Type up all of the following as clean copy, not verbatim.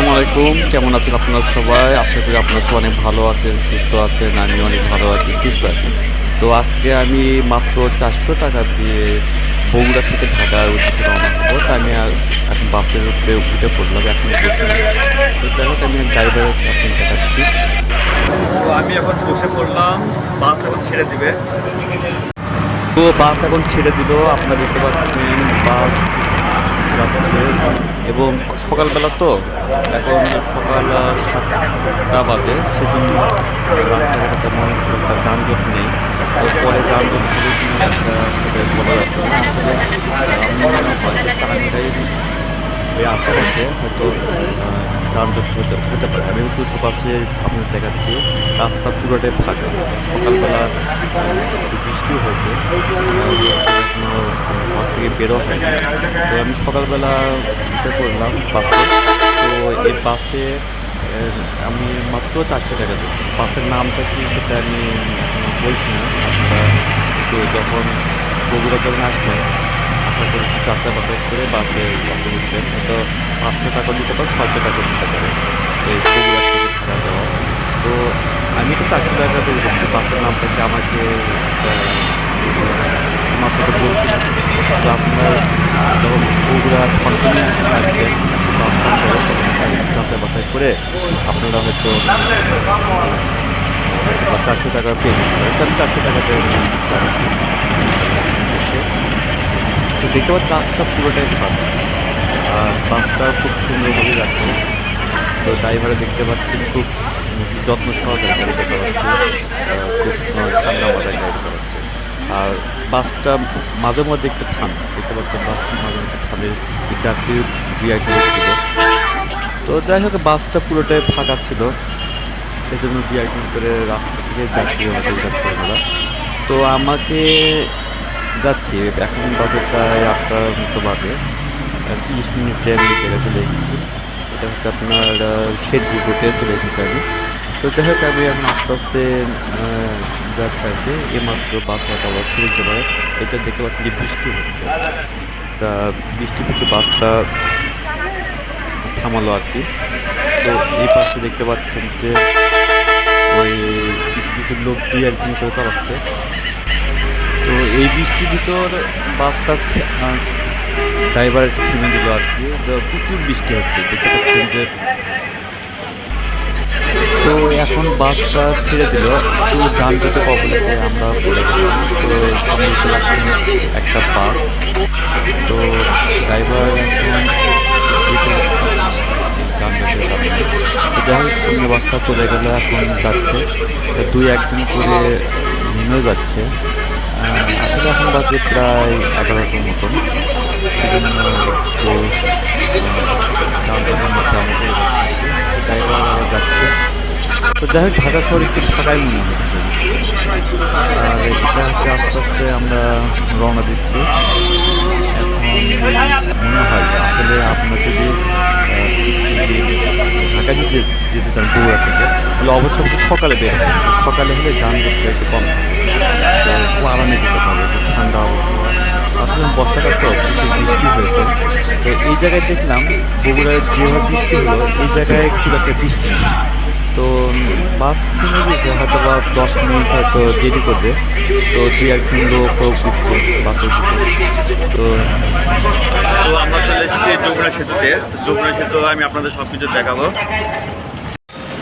আসসালামু আলাইকুম। কেমন আছেন আপনারা সবাই? আশা করি আপনারা সবাই অনেক ভালো আছেন, সুস্থ আছেন। আমি অনেক ভালো আছি, সুস্থ আছি। তো আজকে আমি মাত্র 400 টাকা দিয়ে বগুড়া থেকে ঢাকার উদ্দেশ্যে রওনা হবো। তো আমি এখন বাসের উপরে উঠে পড়লাম, এখনই বসলাম। তো যাই হোক, আমি ড্রাইভারকে আপনাকে দেখাচ্ছি। তো আমি এখন বসে পড়লাম, বাস এখন ছেড়ে দিবে। তো বাস এখন ছেড়ে দিল, আপনারা দেখতে পাচ্ছেন বাস যাচ্ছে। এবং সকালবেলা তো, এখন সকাল 7টা বাজে, সেজন্য রাস্তাঘাটে তেমন একটা যানজট নেই। তো পরে যানজট হবে কি না একটা আসলে বলা যাচ্ছে না। আসলে আমি মনে হয় যে টাঙ্গাইল ওই আশেপাশে হয়তো যানজট হতে পারে। আমি হয়তো পাশে আপনাদের দেখাচ্ছি, রাস্তা পুরোটাই ফাঁকা। সকালবেলা একটু বৃষ্টি হয়েছে, এখনো ঘর থেকে বেরো হয়নি। তো আমি সকালবেলা উঠে পড়লাম বাসে। তো এই বাসে আমি মাত্র 400 টাকা দিই। বাসের নামটা কি সেটা আমি বলছি না, আপনারা একটু যখন বগুড়া যখন আসবেন, আশা করি যাচাই বাছাই করে বাসে উঠবেন। হয়তো 500 টাকা দিতে পারে, 600 টাকা দিতে পারে এই বগুড়া থেকে ঢাকা যাওয়া। তো আমি তো 400 টাকা দিয়ে উঠেছি। বাসের নামটা কি আমাকে মাত্র তো বলছি না। তো আপনার যখন বগুড়া কন্টিনিউ আসবেন, বাস স্ট্যান্ড করে তখন যাচাই বাছাই করে আপনারা হয়তো 400 টাকা পেয়ে যেতে পারেন। তো আমি 400 টাকাতে যাচ্ছি। তো দেখতে পাচ্ছি রাস্তা পুরোটাই ফাঁকা, আর বাসটা খুব সুন্দরভাবে যাচ্ছে। তো ড্রাইভারে দেখতে পাচ্ছেন খুব যত্ন সহকারে গাড়িটা চালাচ্ছে, খুব ঠান্ডা মাথায় গাড়ি চালাচ্ছে। আর বাসটা মাঝে মধ্যে একটু থামে, দেখতে পাচ্ছেন বাস মাঝে মধ্যে থামে, যাত্রী দুই একজন ছিল। তো যাই হোক, বাসটা পুরোটাই ফাঁকা ছিল, সেজন্য দুই একজন করে রাস্তা থেকে যাত্রী হয়তো যাচ্ছে ওনারা। তো আমাকে যাচ্ছি, এখন বাজে প্রায় 8টার মতো বাজে, 30 মিনিটে আমি জায়গায় চলে এসেছি। এটা হচ্ছে আপনার শেরপুর রোডে চলে এসেছি আমি। তো যাই হোক, আমি এখন আস্তে আস্তে যাচ্ছি আর কি। এইমাত্র বাস হয়তো আবার ছেড়ে দিতে পারে। এটা দেখতে পাচ্ছি যে বৃষ্টি হচ্ছে, তা বৃষ্টি হচ্ছে, বাসটা থামালো আর কি। তো এই পাশে দেখতে পাচ্ছেন যে ওই কিছু কিছু লোক দুই একজন করে চালাচ্ছে। তো এই বৃষ্টির ভিতর বাসটা ড্রাইভার থেমে দিল আর কি। তো প্রচুর বৃষ্টি হচ্ছে, দেখতে পাচ্ছেন যে। তো এখন বাসটা ছেড়ে দিল, একটু যানজটে কবলেতে আমরা পড়ে গেলাম। তো সামনে দেখতে পাচ্ছেন একটা বাস। তো ড্রাইভার এখন যানজটের কারণে, তো যাই হোক, সামনে বাসটা চলে গেল, এখন যাচ্ছে। তো দুই একজন করে নেমেও যাচ্ছে। আসলে এখন বাজে প্রায় 11টার মতন, সেজন্য একটু যানজটের মধ্যে আমরা হয়ে যাচ্ছি আর কি। ড্রাইভার আবার যাচ্ছে। তো যাই হোক, ঢাকা শহর একটু ফাঁকাই মনে হচ্ছে। আর এটা হচ্ছে আস্তে আস্তে আমরা রওনা দিচ্ছি। এখন মনে হয় যে আসলে আপনার যদি ঢাকা যদি যেতে চান বগুড়া থেকে, তাহলে অবশ্যই সকালে বের হবে। সকালে হলে যানজটটা একটু কম থাকে, তো খুব আরামে যেতে পারবে, একটু ঠান্ডা আবহাওয়া। আসলে বর্ষাকাল তো প্রচুর বৃষ্টি হয়েছে। তো এই জায়গায় দেখলাম বগুড়ায় যেভাবে বৃষ্টি হলো, এই জায়গায় খুব একটা বৃষ্টি নেই। তো বাস থেমে গেছে, হয়তো বা 10 মিনিট হয়তো দেরি করবে। তো দুই একজন লোক উঠছে বাসের ভিতরে। তো তো আমরা চলে এসেছি যমুনা সেতুতে। যমুনা সেতু আমি আপনাদের সব কিছু দেখাবো।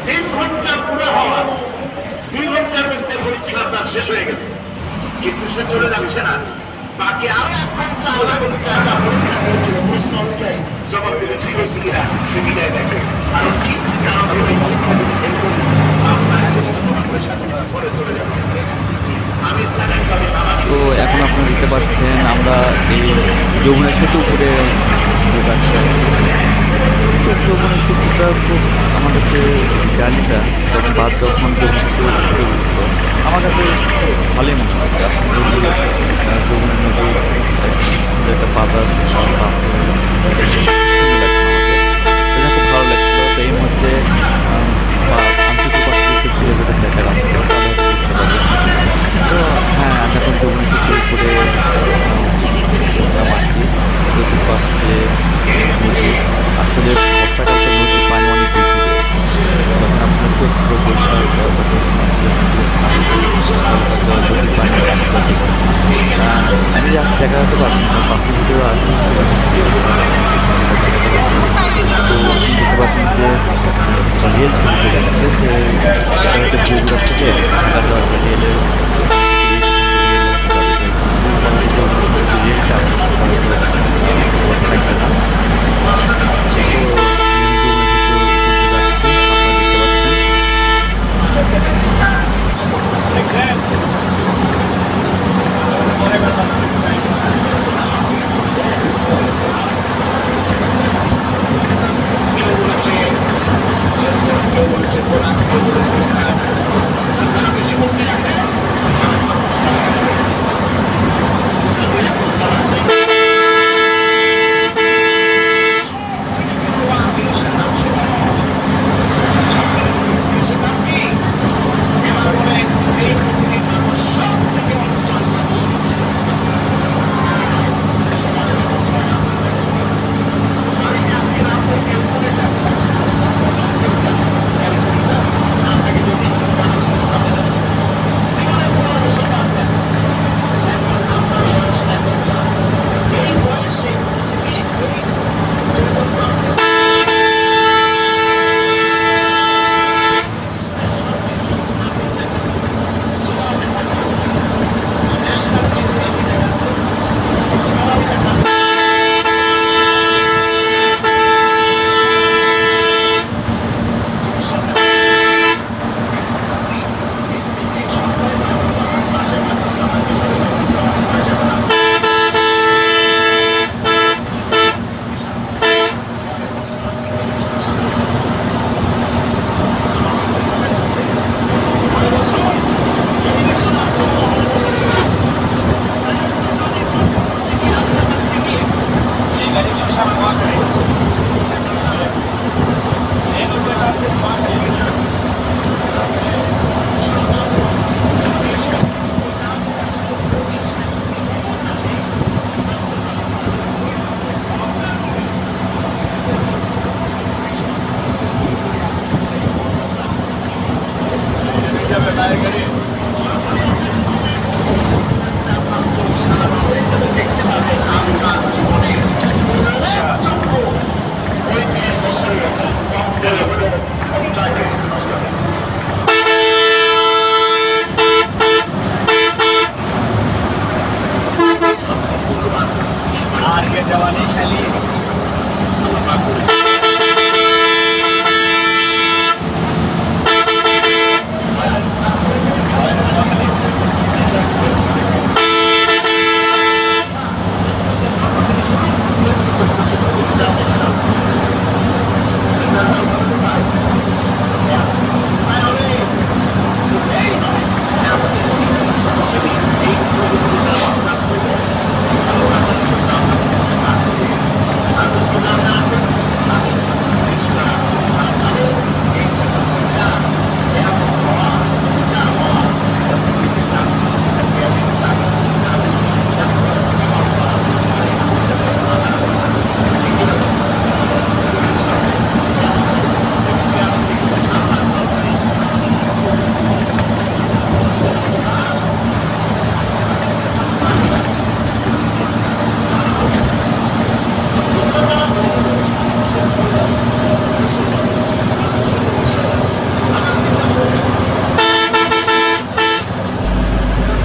3 ঘন্টা পুরো হওয়া, 2 ঘন্টার মধ্যে পরীক্ষা শেষ হয়ে গেছে, কিন্তু সে চলে যাচ্ছে না। বাকি আরো 1 ঘন্টা প্রশ্ন অনুযায়ী জবাব দিলে ঠিক হয়েছে কিনা সে বিদায় দেখে। কারণ কি পরে চলে যাবে। আমি তো এখন আপনারা দেখতে পাচ্ছেন আমরা এই যমুনা সেতু উপরে যাচ্ছি আর কি। তো যমুনা সেতুটা খুব আমার কাছে, জার্নিটা যখন যমুনা সেতু উপরে উঠলো, আমার কাছে ভালোই মনে হয়। যমুনা নদী একটা বাতাস বাসে সুন্দর লাগছে আমাকে, এটা খুব ভালো লাগছিলো। তো এই মধ্যে আন্তর্জাতিক পাশে ঘুরে ঘুরে দেখা রাস্তা তাহলে বুঝতে পারবেন। তো হ্যাঁ, আমি এখন যমুনা সেতুর উপরে উঠলাম আর কি। চতুর্পাশে নদী, আসলে বর্ষাকাল তো নদীর পানি অনেক দেখতে পাবেন আমরা জীবনে উন্নয়নের জন্য ৩৫ বছরের কম করে হলেও ক্ষমতায় চেষ্টা করি। আর ये जवानी खाली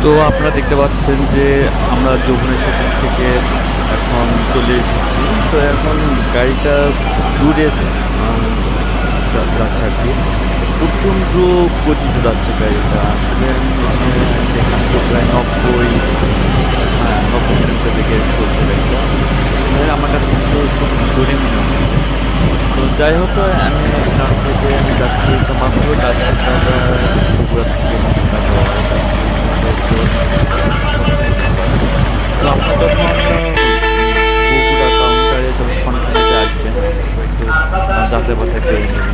তো আপনারা দেখতে পাচ্ছেন যে আমরা যমুনা সেতু থেকে এখন চলে এসেছি। তো এখন গাড়িটা জুড়ে যাচ্ছে আর কি, প্রচণ্ড গতিতে যাচ্ছে গাড়িটা। আসলে এখানে প্রায় 90 কিলোমিটার থেকে চলছে গাড়িটা। আমার কাছে কিন্তু খুব জোরে মনে হচ্ছে। তো যাই হোক, আমি এখান থেকে আমি যাচ্ছি, তো মাত্র যাচ্ছি বগুড়া থেকে তো আপনার যখন বগুড়া কাউন্টারে যখন কনফারেন্সে আসবেন তো যাচাই বাছাই করে নেবেন।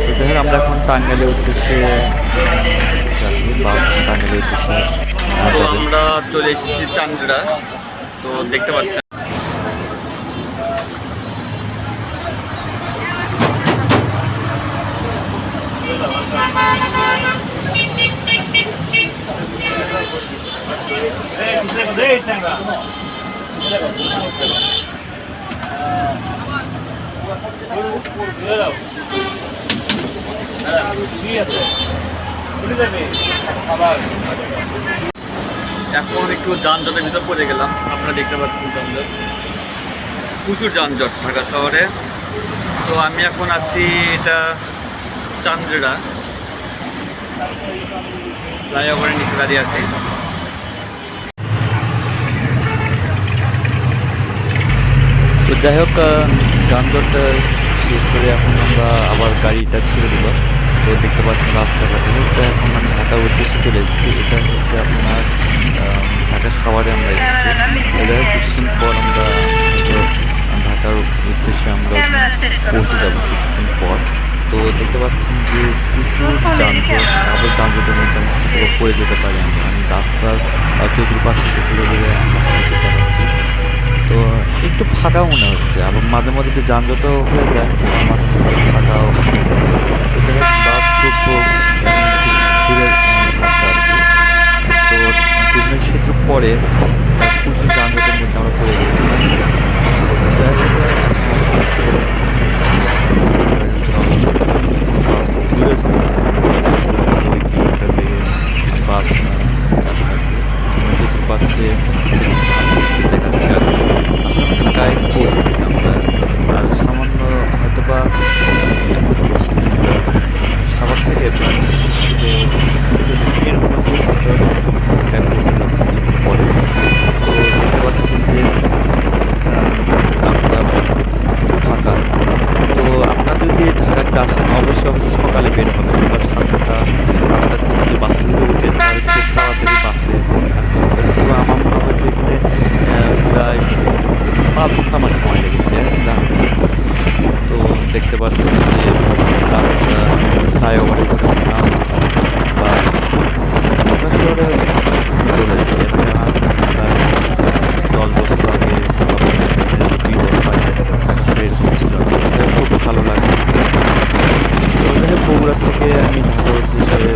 তো যাই হোক, আমরা এখন টাঙ্গাইলের উদ্দেশ্যে টাঙ্গাইলের উদ্দেশ্যে আমরা চলে এসেছি চান্দ্রা। তো দেখতে পাচ্ছেন এখন একটু যানজটের ভিতর পড়ে গেলাম। আপনারা দেখতে পাচ্ছেন যানজট, প্রচুর যানজট ঢাকা শহরে। তো আমি এখন আছি এটা চান্দ্রা ফ্লাইওভারের নিচে দাঁড়িয়ে আছি। তো যাই হোক, যানজটটা শেষ করে এখন আমরা আবার গাড়িটা ছেড়ে দেবো। তো দেখতে পাচ্ছেন রাস্তাঘাটে, তো এখন আমি ঢাকার উদ্দেশ্যে চলে এসেছি। এটা হচ্ছে আপনার ঢাকার শহরে আমরা এসেছি। যাই হোক, কিছুক্ষণ পর আমরা ঢাকার উদ্দেশ্যে আমরা পৌঁছে যাবো কিছুক্ষণ পর। তো দেখতে পাচ্ছেন যে প্রচুর যানজট, আবার যানজটের মধ্যে আমি কিছু পড়ে যেতে পারি। আমি রাস্তার চতুর্পাশে ঘুরে ঘুরে আমরা যেতে পারছি। তো একটু ফাঁকাও মনে হচ্ছে, আবার মাঝে মাঝে একটু যানজটও হয়ে যায়, মাঝে মাঝে ফাঁকাও হয়ে যায়। তো দেখা বাস খুব ঘুরে রাস্তা আর কি। তো যমুনা সেতুর পরে প্রচুর যানজটের মধ্যে আমরা পড়ে গেছিলাম। বাস খুব দূরে চলছে, 90 কিলোমিটার বেগে বাস যাচ্ছে আর কি। চতুর্পাশে দেখাচ্ছে আর কি। আসলে ঢাকায় পৌঁছে গেছি আমরা, আর সামান্য হয়তো বা সাভার থেকে প্রায় 30 কিলো এর মধ্যে হয়তো ঢাকায় পৌঁছে যাবো কিছুক্ষণ পরে। তো দেখতে পাচ্ছেন যে রাস্তা ফাঁকা। তো আপনার যদি ঢাকাতে আসেন অবশ্যই সকালে বের হবে, সকাল 7টা 8টার থেকে যদি বাসে যদি উঠেন তাহলে খুব তাড়াতাড়ি বাসে আসতে হবে। তো আমার মনে হয় যে এখানে প্রায় 5 ঘন্টা আমার সময় লেগেছে। তো দেখতে পাচ্ছেন যে রাস্তা ফ্লাইওভারে নাম বাস ঢাকা শহরে উন্নত হয়েছে। এখানে আজ প্রায় 10 বছর আগে 2 বছর আগে ঢাকা শহরে এরকম ছিল। খুব ভালো লাগে। তো বগুড়া থেকে আমি ঢাকা উদ্দেশ্যে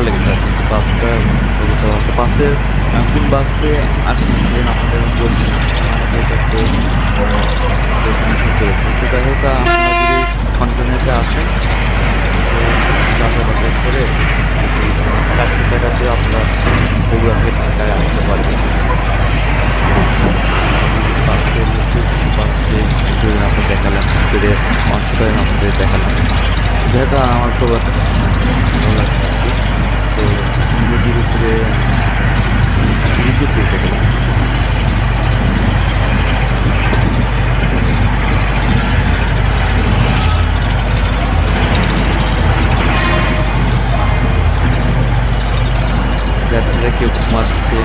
লেগেছে আর কি। বাসটা তো বাসের কোন বাসে আসছেন আপনাদের আমি বলছি না, আমাদের কাছে চলেছে। তো যাই হোক, আপনারা যদি কন্টেনারে আসেন যাচাই বাছাই করে 400 টাকাতে আপনারা বগুড়া থেকে ঢাকায় আসতে পারবেন। বাসের বাসে আপনার দেখালাম, ভিতরে অংশগ্রহণ আপনাদের দেখালাম, যেহেতু আমার খুব ভালো লাগছে আর কি। তো নদীর উপরে রিভিউ করতে গেলাম। যাত্রীরা কেউ ঘুমাচ্ছে,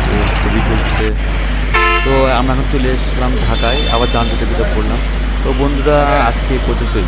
কেউ ছবি তুলছে। তো আমরা এখন চলে এসেছিলাম ঢাকায়, আবার যানজটের ভিতরে পড়লাম। তো বন্ধুরা, আজকে এই পর্যন্তই।